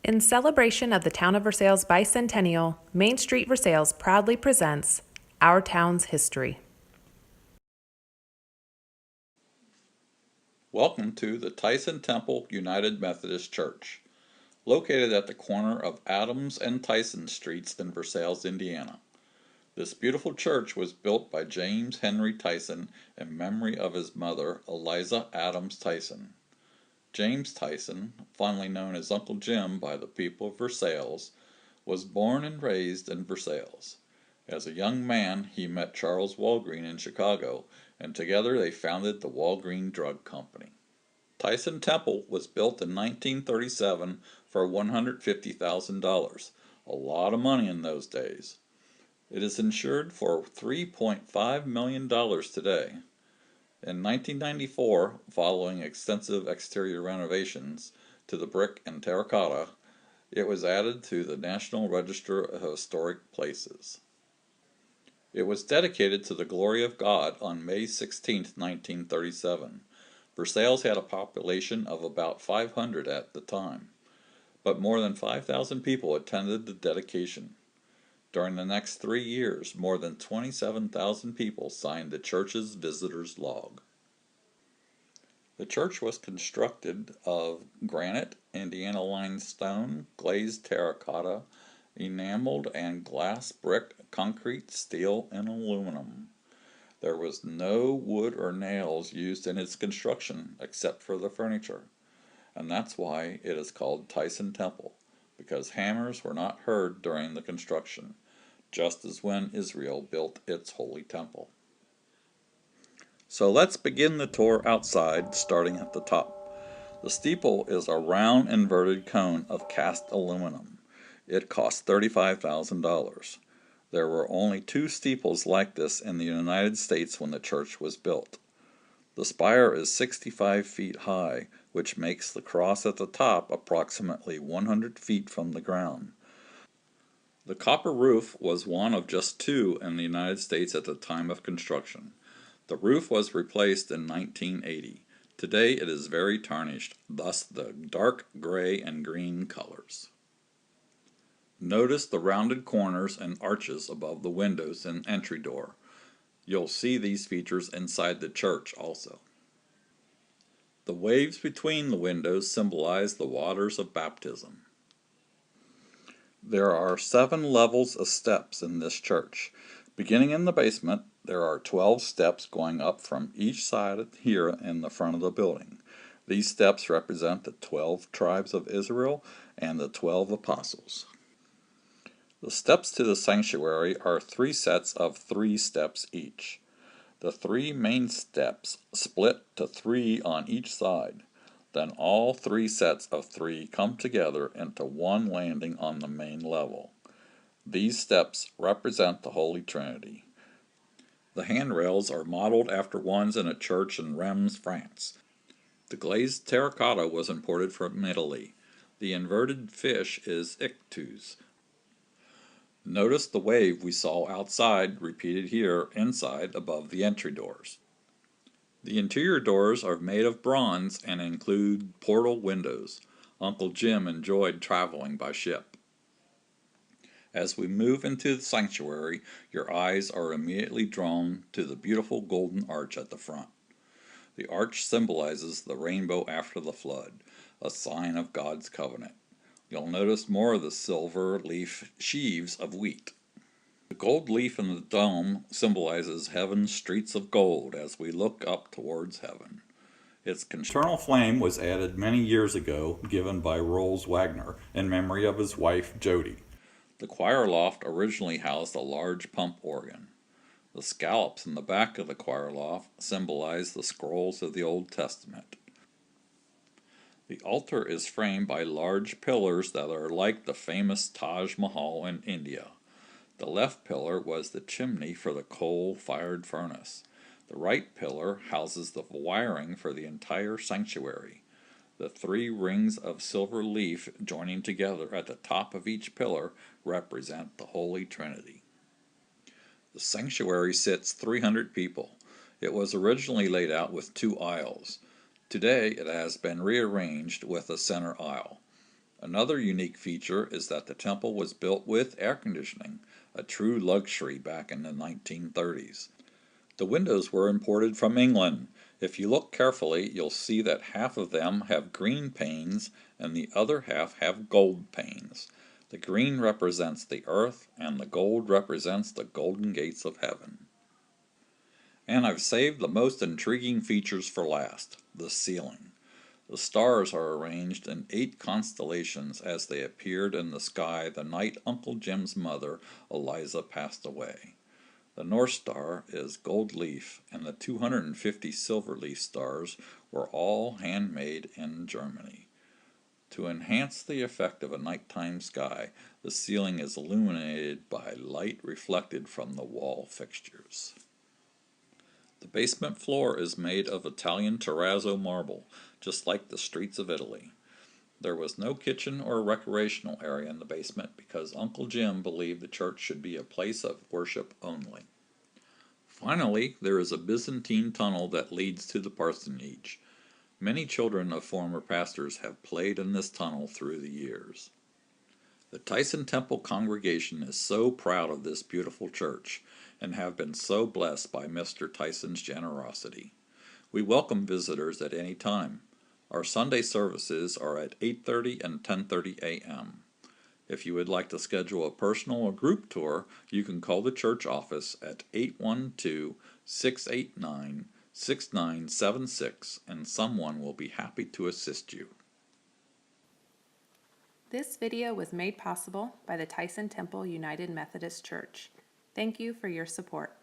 In celebration of the town of Versailles' Bicentennial, Main Street Versailles proudly presents Our Town's History. Welcome to the Tyson Temple United Methodist Church, located at the corner of Adams and Tyson Streets in Versailles, Indiana. This beautiful church was built by James Henry Tyson in memory of his mother, Eliza Adams Tyson. James Tyson, fondly known as Uncle Jim by the people of Versailles, was born and raised in Versailles. As a young man, he met Charles Walgreen in Chicago, and together they founded the Walgreen Drug Company. Tyson Temple was built in 1937 for $150,000, a lot of money in those days. It is insured for $3.5 million today. In 1994, following extensive exterior renovations to the brick and terracotta, it was added to the National Register of Historic Places. It was dedicated to the glory of God on May 16, 1937. Versailles had a population of about 500 at the time, but more than 5,000 people attended the dedication. During the next 3 years, more than 27,000 people signed the church's visitors log. The church was constructed of granite, Indiana limestone, glazed terracotta, enameled and glass brick, concrete, steel, and aluminum. There was no wood or nails used in its construction except for the furniture, and that's why it is called Tyson Temple, because hammers were not heard during the construction, just as when Israel built its holy temple. So let's begin the tour outside, starting at the top. The steeple is a round inverted cone of cast aluminum. It cost $35,000. There were only 2 steeples like this in the United States when the church was built. The spire is 65 feet high, which makes the cross at the top approximately 100 feet from the ground. The copper roof was one of just 2 in the United States at the time of construction. The roof was replaced in 1980. Today it is very tarnished, thus the dark gray and green colors. Notice the rounded corners and arches above the windows and entry door. You'll see these features inside the church also. The waves between the windows symbolize the waters of baptism. There are 7 levels of steps in this church. Beginning in the basement, there are 12 steps going up from each side here in the front of the building. These steps represent the 12 tribes of Israel and the 12 apostles. The steps to the sanctuary are 3 sets of 3 steps each. The 3 main steps split to 3 on each side. Then all 3 sets of 3 come together into one landing on the main level. These steps represent the Holy Trinity. The handrails are modeled after ones in a church in Reims, France. The glazed terracotta was imported from Italy. The inverted fish is ictus. Notice the wave we saw outside repeated here inside above the entry doors. The interior doors are made of bronze and include portal windows. Uncle Jim enjoyed traveling by ship. As we move into the sanctuary, your eyes are immediately drawn to the beautiful golden arch at the front. The arch symbolizes the rainbow after the flood, a sign of God's covenant. You'll notice more of the silver leaf sheaves of wheat. The gold leaf in the dome symbolizes heaven's streets of gold as we look up towards heaven. Its internal flame was added many years ago, given by Rolls Wagner in memory of his wife Jody. The choir loft originally housed a large pump organ. The scallops in the back of the choir loft symbolize the scrolls of the Old Testament. The altar is framed by large pillars that are like the famous Taj Mahal in India. The left pillar was the chimney for the coal-fired furnace. The right pillar houses the wiring for the entire sanctuary. The 3 rings of silver leaf joining together at the top of each pillar represent the Holy Trinity. The sanctuary sits 300 people. It was originally laid out with 2 aisles. Today it has been rearranged with a center aisle. Another unique feature is that the temple was built with air conditioning, a true luxury back in the 1930s. The windows were imported from England. If you look carefully, you'll see that half of them have green panes and the other half have gold panes. The green represents the earth and the gold represents the golden gates of heaven. And I've saved the most intriguing features for last, the ceiling. The stars are arranged in 8 constellations as they appeared in the sky the night Uncle Jim's mother, Eliza, passed away. The North Star is gold leaf, and the 250 silver leaf stars were all handmade in Germany. To enhance the effect of a nighttime sky, the ceiling is illuminated by light reflected from the wall fixtures. The basement floor is made of Italian terrazzo marble, just like the streets of Italy. There was no kitchen or recreational area in the basement because Uncle Jim believed the church should be a place of worship only. Finally, there is a Byzantine tunnel that leads to the parsonage. Many children of former pastors have played in this tunnel through the years. The Tyson Temple congregation is so proud of this beautiful church and have been so blessed by Mr. Tyson's generosity. We welcome visitors at any time. Our Sunday services are at 8:30 and 10:30 a.m. If you would like to schedule a personal or group tour, you can call the church office at 812-689-6976 and someone will be happy to assist you. This video was made possible by the Tyson Temple United Methodist Church. Thank you for your support.